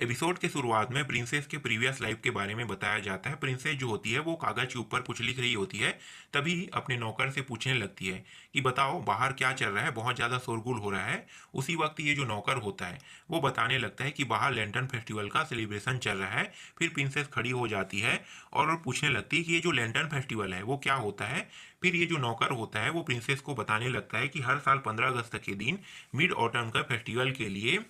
Episode के शुरुआत में प्रिंसेस के प्रीवियस लाइफ के बारे में बताया जाता है। प्रिंसेस जो होती है वो कागज के ऊपर कुछ लिख रही होती है। तभी अपने नौकर से पूछने लगती है कि बताओ बाहर क्या चल रहा है, बहुत ज़्यादा शोरगुल हो रहा है। उसी वक्त ये जो नौकर होता है वो बताने लगता है कि बाहर लैंटर्न फेस्टिवल का सेलिब्रेशन चल रहा है। फिर प्रिंसेस खड़ी हो जाती है और पूछने लगती है कि ये जो लैंटर्न फेस्टिवल है वो क्या होता है। फिर ये जो नौकर होता है वो प्रिंसेस को बताने लगता है कि हर साल 15 अगस्त के दिन मिड ऑटम का फेस्टिवल के लिए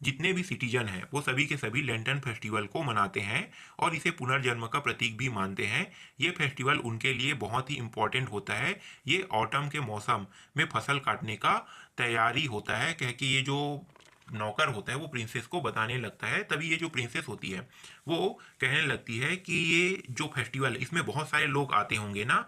जितने भी सिटीजन हैं वो सभी के सभी लैंटर्न फेस्टिवल को मनाते हैं और इसे पुनर्जन्म का प्रतीक भी मानते हैं। ये फेस्टिवल उनके लिए बहुत ही इम्पोर्टेंट होता है। ये ऑटम के मौसम में फसल काटने का तैयारी होता है। कह के ये जो नौकर होता है वो प्रिंसेस को बताने लगता है। तभी ये जो प्रिंसेस होती है वो कहने लगती है कि ये जो फेस्टिवल है इसमें बहुत सारे लोग आते होंगे ना।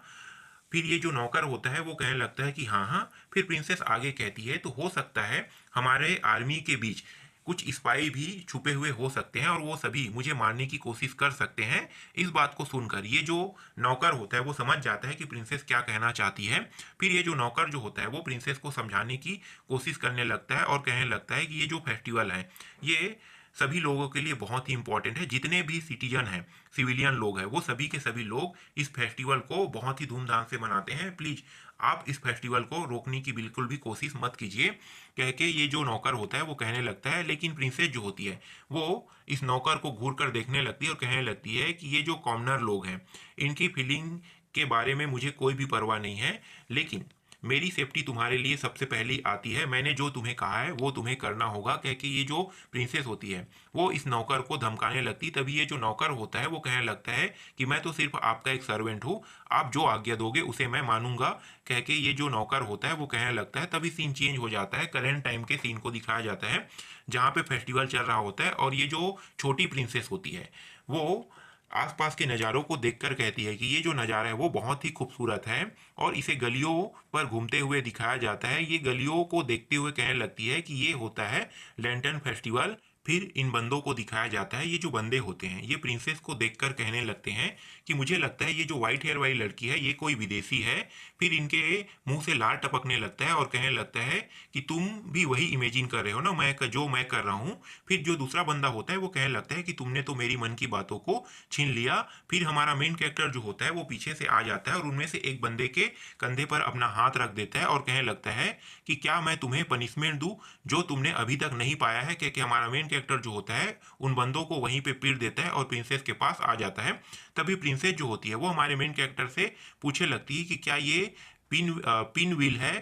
फिर ये जो नौकर होता है वो कहने लगता है कि हाँ हाँ। फिर प्रिंसेस आगे कहती है तो हो सकता है हमारे आर्मी के बीच कुछ स्पाई भी छुपे हुए हो सकते हैं और वो सभी मुझे मारने की कोशिश कर सकते हैं। इस बात को सुनकर ये जो नौकर होता है वो समझ जाता है कि प्रिंसेस क्या कहना चाहती है। फिर ये जो नौकर जो होता है वो प्रिंसेस को समझाने की कोशिश करने लगता है और कहने लगता है कि ये जो फेस्टिवल है ये सभी लोगों के लिए बहुत ही इंपॉर्टेंट है। जितने भी सिटीजन हैं, सिविलियन लोग हैं, वो सभी के सभी लोग इस फेस्टिवल को बहुत ही धूमधाम से मनाते हैं। प्लीज़ आप इस फेस्टिवल को रोकने की बिल्कुल भी कोशिश मत कीजिए। कह के ये जो नौकर होता है वो कहने लगता है। लेकिन प्रिंसेस जो होती है वो इस नौकर को घूर कर देखने लगती है और कहने लगती है कि ये जो कॉमनर लोग हैं इनकी फीलिंग के बारे में मुझे कोई भी परवाह नहीं है, लेकिन मेरी सेफ्टी तुम्हारे लिए सबसे पहले आती है। मैंने जो तुम्हें कहा है वो तुम्हें करना होगा। कह के ये जो प्रिंसेस होती है वो इस नौकर को धमकाने लगती। तभी ये जो नौकर होता है वो कहने लगता है कि मैं तो सिर्फ आपका एक सर्वेंट हूँ, आप जो आज्ञा दोगे उसे मैं मानूंगा। कह के ये जो नौकर होता है वो कहने लगता है। तभी सीन चेंज हो जाता है। करेंट टाइम के सीन को दिखाया जाता है जहाँ पे फेस्टिवल चल रहा होता है और ये जो छोटी प्रिंसेस होती है वो आसपास के नज़ारों को देखकर कहती है कि ये जो नज़ारा है वो बहुत ही खूबसूरत है और इसे गलियों पर घूमते हुए दिखाया जाता है। ये गलियों को देखते हुए कहने लगती है कि ये होता है लैंटर्न फेस्टिवल। फिर इन बंदों को दिखाया जाता है। ये जो बंदे होते हैं ये प्रिंसेस को देखकर कहने लगते हैं कि मुझे लगता है ये जो व्हाइट हेयर वाली लड़की है ये कोई विदेशी है। फिर इनके मुंह से लार टपकने लगता है और कहने लगता है कि तुम भी वही इमेजिन कर रहे हो ना जो मैं कर रहा हूँ। फिर जो दूसरा बंदा होता है वो कहने लगता है कि तुमने तो मेरी मन की बातों को छीन लिया। फिर हमारा मेन कैरेक्टर जो होता है वो पीछे से आ जाता है और उनमें से एक बंदे के कंधे पर अपना हाथ रख देता है और कहने लगता है कि क्या मैं तुम्हें पनिशमेंट दूं जो तुमने अभी तक नहीं पाया है। क्योंकि हमारा मेन कैरेक्टर जो होता है उन बंदों को वहीं पे पीट देता है और प्रिंसेस के पास आ जाता है। तभी प्रिंसेस जो होती है वो हमारे मेन कैरेक्टर से पूछने लगती है कि क्या ये पिन व्हील है।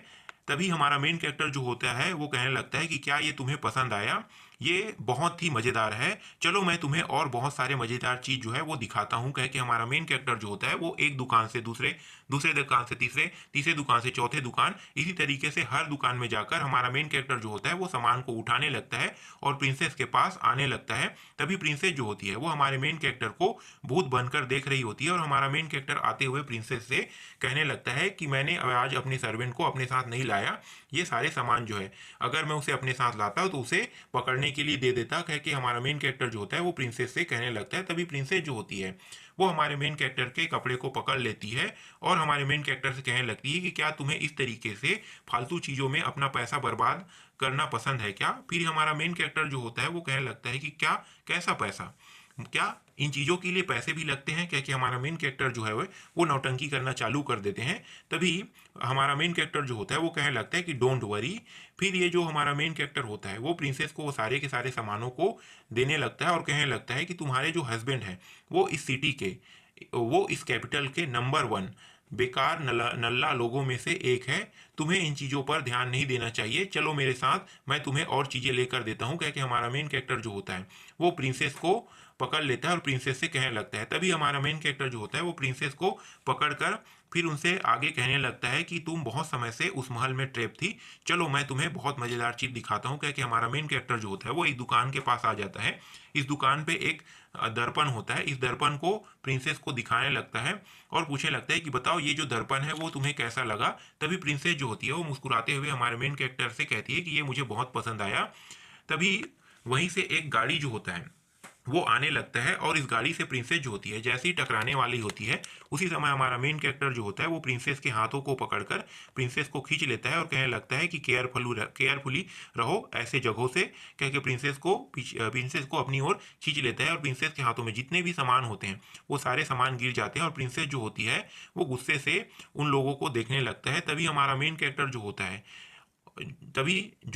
तभी हमारा मेन कैरेक्टर जो होता है वो कहने लगता है कि क्या ये तुम्हें पसंद आया, ये बहुत ही मज़ेदार है, चलो मैं तुम्हें और बहुत सारे मज़ेदार चीज़ जो है वो दिखाता हूँ। कह के हमारा मेन कैरेक्टर जो होता है वो एक दुकान से दूसरे, दूसरे दुकान से तीसरे, तीसरे दुकान से चौथे दुकान, इसी तरीके से हर दुकान में जाकर हमारा मेन कैरेक्टर जो होता है वो सामान को उठाने लगता है और प्रिंसेस के पास आने लगता है। तभी प्रिंसेस जो होती है वो हमारे मेन कैरेक्टर को भूत बनकर देख रही होती है और हमारा मेन कैरेक्टर आते हुए प्रिंसेस से कहने लगता है कि मैंने आज अपने सर्वेंट को अपने साथ नहीं लाया। ये सारे सामान जो है अगर मैं उसे अपने साथ लाता तो उसे पकड़ने के लिए दे देता। कह के हमारा मेन कैरेक्टर जो होता है वो प्रिंसेस से कहने लगता है। तभी प्रिंसेस जो होती है वो हमारे मेन कैरेक्टर के कपड़े को पकड़ लेती है और हमारे मेन कैरेक्टर से कहने लगती है कि क्या तुम्हें इस तरीके से फालतू चीज़ों में अपना पैसा बर्बाद करना पसंद है क्या। फिर हमारा मेन कैरेक्टर जो होता है वो कहने लगता है कि क्या, कैसा पैसा, क्या इन चीज़ों के लिए पैसे भी लगते हैं। क्या कि हमारा मेन कैरेक्टर जो है वो नौटंकी करना चालू कर देते हैं। तभी हमारा मेन कैरेक्टर जो होता है वो कहने लगता है कि डोंट वरी। फिर ये जो हमारा मेन कैरेक्टर होता है वो प्रिंसेस को वो सारे के सारे सामानों को देने लगता है और कहने लगता है कि तुम्हारे जो हस्बैंड हैं वो इस सिटी के, वो इस कैपिटल के नंबर 1 बेकार नल्ला लोगों में से एक है। तुम्हें इन चीज़ों पर ध्यान नहीं देना चाहिए, चलो मेरे साथ, मैं तुम्हें और चीज़ें लेकर देता हूँ। क्या कि हमारा मेन कैरेक्टर जो होता है वो प्रिंसेस को पकड़ लेता है और प्रिंसेस से कहने लगता है। तभी हमारा मेन कैरेक्टर जो होता है वो प्रिंसेस को पकड़कर फिर उनसे आगे कहने लगता है कि तुम बहुत समय से उस महल में ट्रैप थी, चलो मैं तुम्हें बहुत मज़ेदार चीज़ दिखाता हूँ। क्या कि हमारा मेन कैरेक्टर जो होता है वो एक दुकान के पास आ जाता है। इस दुकान पे एक दर्पण होता है। इस दर्पण को प्रिंसेस को दिखाने लगता है और पूछने लगता है कि बताओ ये जो दर्पण है वो तुम्हें कैसा लगा। तभी प्रिंसेस जो होती है वो मुस्कुराते हुए हमारे मेन कैरेक्टर से कहती है कि ये मुझे बहुत पसंद आया। तभी वहीं से एक गाड़ी जो होता है वो आने लगता है और इस गाड़ी से प्रिंसेस जो होती है जैसे ही टकराने वाली होती है, उसी समय हमारा मेन कैरेक्टर जो होता है वो प्रिंसेस के हाथों को पकड़कर प्रिंसेस को खींच लेता है और कहने लगता है कि केयरफुली रहो ऐसे जगहों से, कह के प्रिंसेस को अपनी ओर खींच लेता है और प्रिंसेस के हाथों में जितने भी सामान होते हैं वो सारे सामान गिर जाते हैं और प्रिंसेस जो होती है वो गुस्से से उन लोगों को देखने लगता है। तभी जो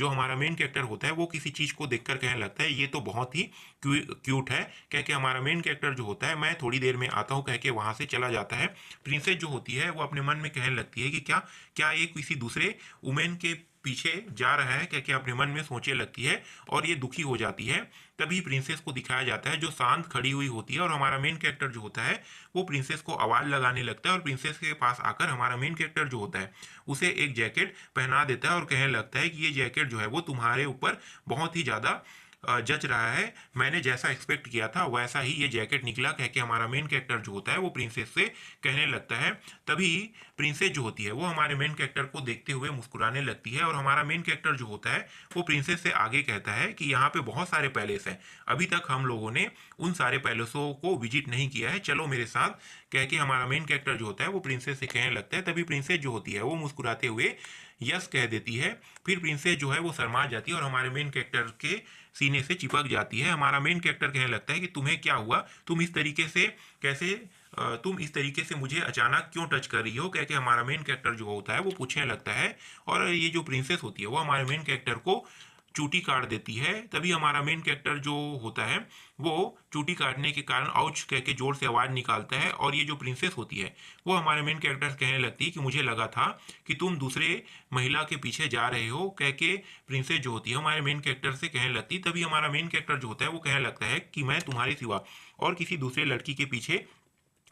हमारा मेन कैरेक्टर होता है वो किसी चीज़ को देखकर कहने लगता है ये तो बहुत ही क्यूट है, कह के हमारा मेन कैरेक्टर जो होता है मैं थोड़ी देर में आता हूँ कह के वहाँ से चला जाता है। प्रिंसेस जो होती है वो अपने मन में कहने लगती है कि क्या क्या ये किसी दूसरे वुमेन के पीछे जा रहा है, कह के अपने मन में सोचने लगती है और ये दुखी हो जाती है। तभी प्रिंसेस को दिखाया जाता है जो शांत खड़ी हुई होती है और हमारा मेन कैरेक्टर जो होता है वो प्रिंसेस को आवाज़ लगाने लगता है और प्रिंसेस के पास आकर हमारा मेन कैरेक्टर जो होता है उसे एक जैकेट पहना देता है और कहने लगता है कि ये जैकेट जो है वो तुम्हारे ऊपर बहुत ही ज़्यादा जच रहा है, मैंने जैसा एक्सपेक्ट किया था वैसा ही ये जैकेट निकला, कह के हमारा मेन कैरेक्टर जो होता है वो प्रिंसेस से कहने लगता है। तभी प्रिंसेस जो होती है वो हमारे मेन कैरेक्टर को देखते हुए मुस्कुराने लगती है और हमारा मेन कैरेक्टर जो होता है वो प्रिंसेस से आगे कहता है कि यहाँ पे बहुत सारे पैलेस हैं, अभी तक हम लोगों ने उन सारे पैलेसों को विजिट नहीं किया है, चलो मेरे साथ, कह के हमारा मेन कैरेक्टर जो होता है वो प्रिंसेस से कहने लगता है। तभी प्रिंसेस जो होती है वो मुस्कुराते हुए यस कह देती है। फिर प्रिंसेस जो है वो शर्मा जाती है और हमारे मेन कैरेक्टर के सीने से चिपक जाती है। हमारा मेन कैरेक्टर कहने लगता है कि तुम्हें क्या हुआ, तुम इस तरीके से मुझे अचानक क्यों टच कर रही हो, कह के हमारा मेन कैरेक्टर जो होता है वो पूछने लगता है। और ये जो प्रिंसेस होती है वो हमारे मेन कैरेक्टर को चूटी काट देती है। तभी हमारा मेन कैरेक्टर जो होता है वो चूटी काटने के कारण आउच कह के जोर से आवाज़ निकालता है और ये जो प्रिंसेस होती है वो हमारे मेन कैरेक्टर कहने लगती है कि मुझे लगा था कि तुम दूसरे महिला के पीछे जा रहे हो, कह के प्रिंसेस जो होती है हमारे मेन कैरेक्टर से कहने लगती है। तभी हमारा मेन कैरेक्टर जो होता है वो कहने लगता है कि मैं तुम्हारे सिवा और किसी दूसरे लड़की के पीछे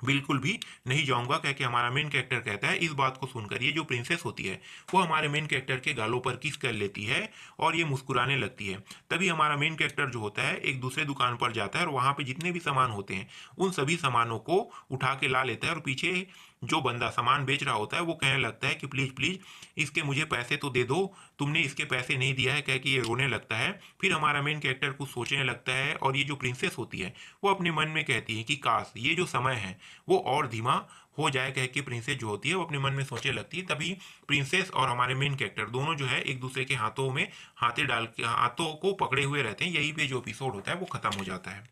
बिल्कुल भी नहीं जाऊंगा, कह के हमारा मेन कैरेक्टर कहता है। इस बात को सुनकर ये जो प्रिंसेस होती है वो हमारे मेन कैरेक्टर के गालों पर किस कर लेती है और ये मुस्कुराने लगती है। तभी हमारा मेन कैरेक्टर जो होता है एक दूसरे दुकान पर जाता है और वहाँ पे जितने भी सामान होते हैं उन सभी सामानों को उठा के ला लेता है और पीछे जो बंदा सामान बेच रहा होता है वो कहने लगता है कि प्लीज़ प्लीज़ इसके मुझे पैसे तो दे दो, तुमने इसके पैसे नहीं दिया है, कह के ये रोने लगता है। फिर हमारा मेन कैरेक्टर कुछ सोचने लगता है और ये जो प्रिंसेस होती है वो अपने मन में कहती है कि काश ये जो समय है वो और धीमा हो जाए, कह के प्रिंसेस जो होती है वो अपने मन में सोचने लगती है। तभी प्रिंसेस और हमारे मेन कैरेक्टर दोनों जो है एक दूसरे के हाथों में हाथे डाल के हाथों को पकड़े हुए रहते हैं। यहीं पे जो एपिसोड होता है वो खत्म हो जाता है।